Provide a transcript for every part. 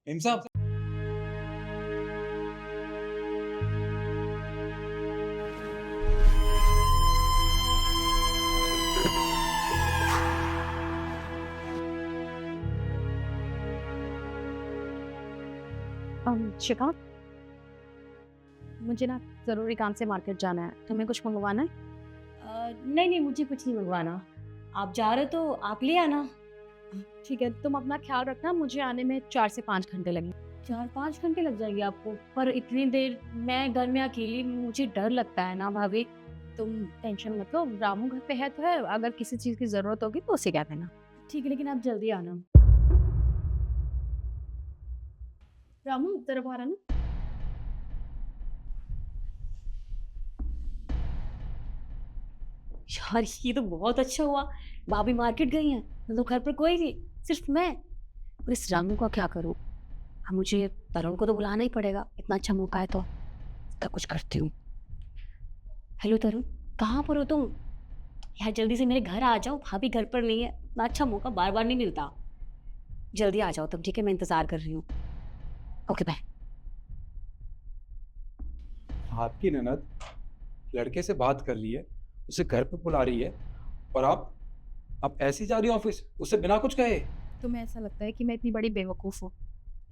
Him साहब। शिखा, मुझे ना ज़रूरी काम से मार्केट जाना है। तुम्हें कुछ मंगवाना है? नहीं नहीं, मुझे कुछ नहीं मंगवाना। आप जा रहे हो तो आप ले आना। ठीक है, तुम अपना ख्याल रखना। मुझे आने में 4 से 5 घंटे लगेंगे। 4-5 घंटे लग जाएंगे आपको? पर इतनी देर मैं घर में अकेली, मुझे डर लगता है ना भाभी। तुम टेंशन मत लो, रामू घर पे है तो है। अगर किसी चीज़ की ज़रूरत होगी तो उसे कह देना। ठीक है, लेकिन आप जल्दी आना। रामू तेरा बाहर है ना? यार ये तो बहुत अच्छा हुआ, भाभी मार्केट गई हैं, मतलब घर पर कोई नहीं, सिर्फ मैं। और इस रामू का क्या करूँ? अब मुझे तरुण को तो बुलाना ही पड़ेगा, इतना अच्छा मौका है तो इसका कुछ करती हूँ। हेलो तरुण, कहाँ पर हो तुम? यार जल्दी से मेरे घर आ जाओ, भाभी घर पर नहीं है। इतना अच्छा मौका बार बार नहीं मिलता। जल्दी आ जाओ तुम, ठीक है? मैं इंतजार कर रही हूँ। Okay bye. आपकी ननद लड़के से बात कर ली है, उसे घर पे बुला रही है, और आप ऐसे ही जा रही हो ऑफिस उससे बिना कुछ कहे? तुम्हें ऐसा लगता है कि मैं इतनी बड़ी बेवकूफ़ हूँ?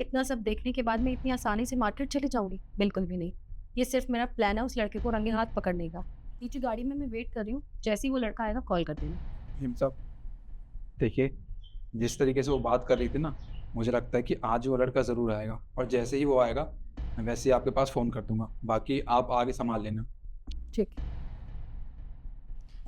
इतना सब देखने के बाद मैं इतनी आसानी से मार्केट चली जाऊंगी? बिल्कुल भी नहीं। ये सिर्फ मेरा प्लान है उस लड़के को रंगे हाथ पकड़ने का। नीचे गाड़ी में मैं वेट कर रही हूँ। जैसे ही वो लड़का आएगा कॉल कर देना। हिम साहब, देखिए, जिस तरीके से वो बात कर रही थी ना, मुझे लगता है कि आज वो लड़का ज़रूर आएगा, और जैसे ही वो आएगा मैं वैसे ही आपके पास फ़ोन कर दूंगा। बाकी आप आगे संभाल लेना। ठीक।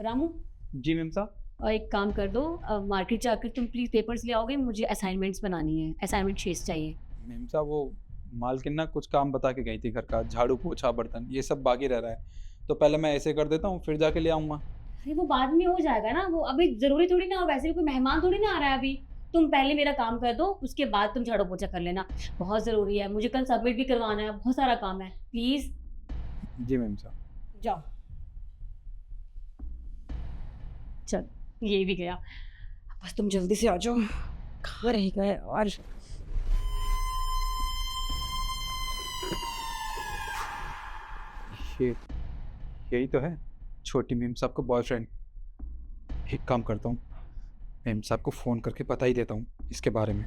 रामू, जी मैम साहब। और एक काम कर दो, मार्केट जाकर तुम प्लीज पेपर्स ले आओगे, मुझे असाइनमेंट्स बनानी है, असाइनमेंट शीट्स चाहिए। मैम साहब, वो मालकिन ना कुछ काम बता के गई थी, घर का झाड़ू पोछा बर्तन ये सब बाकी रह रहा है, तो पहले मैं ऐसे कर देता हूँ, फिर जाके ले आऊँगा। अरे वो बाद में हो जाएगा ना, वो अभी जरूरी थोड़ी ना, वैसे भी कोई मेहमान थोड़ी ना आ रहा है अभी। तुम पहले मेरा काम कर दो, उसके बाद तुम झाड़ू पोछा कर लेना। बहुत जरूरी है, मुझे कल सबमिट भी करवाना है, बहुत सारा काम है, प्लीज जी मैम साहब। जाओ। चल, ये भी गया। बस तुम जल्दी से आ जाओ। कहाँ रह गए और? ये यही तो है छोटी मेम साहब का बॉयफ्रेंड। एक काम करता हूँ, मेम साहब को फ़ोन करके बता ही देता हूँ इसके बारे में।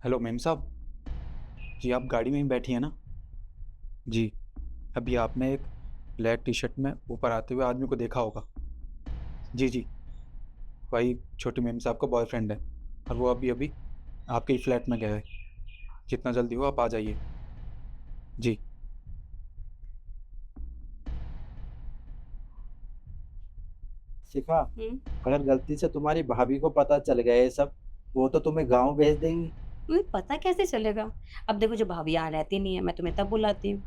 हेलो मेम साहब, जी आप गाड़ी में ही बैठी हैं ना? जी, अभी आपने एक ब्लैक टी शर्ट में ऊपर आते हुए आदमी को देखा होगा। जी जी, वही छोटी मेम साहब का बॉयफ्रेंड है, और वो अभी अभी आपके ही फ्लैट में गया है। जितना जल्दी हो आप आ जाइए। जी। शिखा, हम्म। अगर गलती से तुम्हारी भाभी को पता चल गया ये सब, वो तो तुम्हें गांव भेज देंगी। तुम्हें पता कैसे चलेगा? अब देखो, जो भाभी यहाँ रहती नहीं है, मैं तुम्हें तब बुलाती हूँ।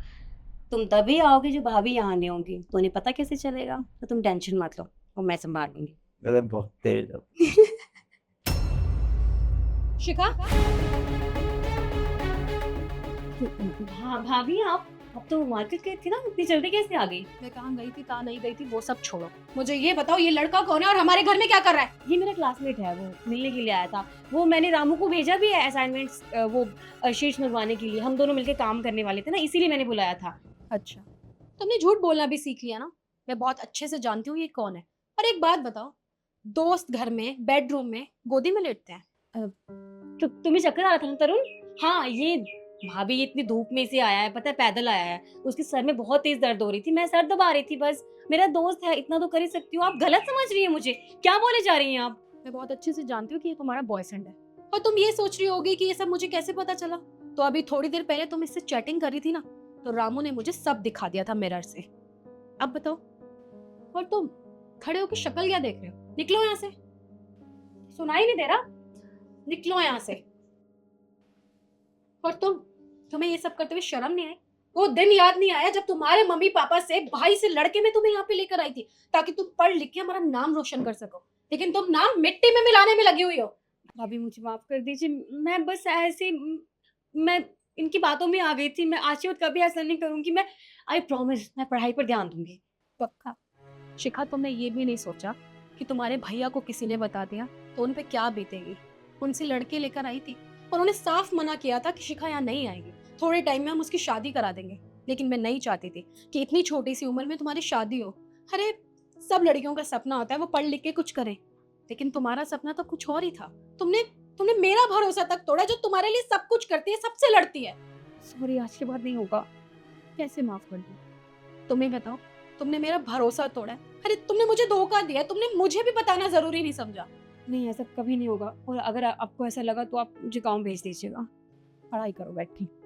तुम तभी आओगे जो भाभी यहाँ नहीं होंगी, तो उन्हें पता कैसे चलेगा? तो तुम टेंशन मत लो, और मैं संभाल लूंगी। अरे बहुत तेज हो। शिखा, हाँ भाभी, आप अब तो मार्केट गई थी ना, इतनी जल्दी कैसे आ गई? मैं कहाँ गई थी कहाँ नहीं गई थी वो सब छोड़ो। मुझे ये बताओ, ये लड़का कौन है और हमारे घर में क्या कर रहा है? ये मेरा क्लासमेट है, वो मिलने के लिए आया था। वो मैंने रामू को भेजा भी है असाइनमेंट्स, वो शीट्स मंगवाने के लिए। हम दोनों मिलकर काम करने वाले थे ना, इसीलिए मैंने बुलाया था। अच्छा, तुमने झूठ बोलना भी सीख लिया ना। मैं बहुत अच्छे से जानती हूँ ये कौन है। और एक बात बताओ, दोस्त घर में बेडरूम में गोदी में लेटते हैं? तो तुम्हें चक्कर आ रहा था ना तरुण? हाँ, ये भाभी ये इतनी धूप में से आया है, पता है, पैदल आया है। उसके सर में बहुत तेज दर्द हो रही थी, मैं सर दबा रही थी बस। मेरा दोस्त है, इतना तो कर ही सकती हूँ। आप गलत समझ रही है मुझे, क्या बोले जा रही हैं आप? मैं बहुत अच्छे से जानती हूँ कि ये तुम्हारा बॉयफ्रेंड है, और तुम ये सोच रही होगी कि ये सब मुझे कैसे पता चला। तो अभी थोड़ी देर पहले तुम इससे चैटिंग कर रही थी ना, तो रामू ने मुझे सब दिखा दिया था मिरर से। अब बताओ, और तुम खड़े होकर शक्ल क्या देख रहे हो? निकलो यहाँ से। सुनाई नहीं दे रहा? निकलो यहाँ से। और तुम्हें ये सब करते हुए शर्म नहीं आई? वो दिन याद नहीं आया जब तुम्हारे मम्मी पापा से भाई से लड़के में तुम्हें यहाँ पे लेकर आई थी, ताकि तुम पढ़ लिख के हमारा नाम रोशन कर सको? लेकिन तुम नाम मिट्टी में मिलाने में लगी हुई हो। भाभी मुझे माफ कर दीजिए, मैं बस ऐसे मैं इनकी बातों में आ गई थी। मैं आज के बाद कभी ऐसा नहीं करूंगी। मैं आई प्रॉमिस, मैं पढ़ाई पर ध्यान दूंगी। पक्का? शिखा, तुमने ये भी नहीं सोचा कि तुम्हारे भैया को किसी ने बता दिया तो उन पे क्या बीतेगी? उनसे लड़के लेकर आई थी, और उन्हें साफ मना किया था कि शिखा यहाँ नहीं आएगी, थोड़े टाइम में हम उसकी शादी करा देंगे। लेकिन मैं नहीं चाहती थी कि इतनी छोटी सी उम्र में तुम्हारी शादी हो। अरे सब लड़कियों का सपना होता है वो पढ़ लिख के कुछ करें, लेकिन तुम्हारा सपना तो कुछ और ही था। तुमने तुमने मेरा भरोसा तक तोड़ा, जो तुम्हारे लिए सब कुछ करती है, सबसे लड़ती है। सॉरी, आज के बाद नहीं होगा। कैसे माफ कर दूं? तुम्हें बताओ, तुमने मेरा भरोसा तोड़ा है। अरे तुमने मुझे धोखा दिया है, तुमने मुझे भी बताना जरूरी नहीं समझा। नहीं, ऐसा कभी नहीं होगा। और अगर आपको ऐसा लगा तो आप मुझे गाँव भेज दीजिएगा। पढ़ाई करो बैठ के।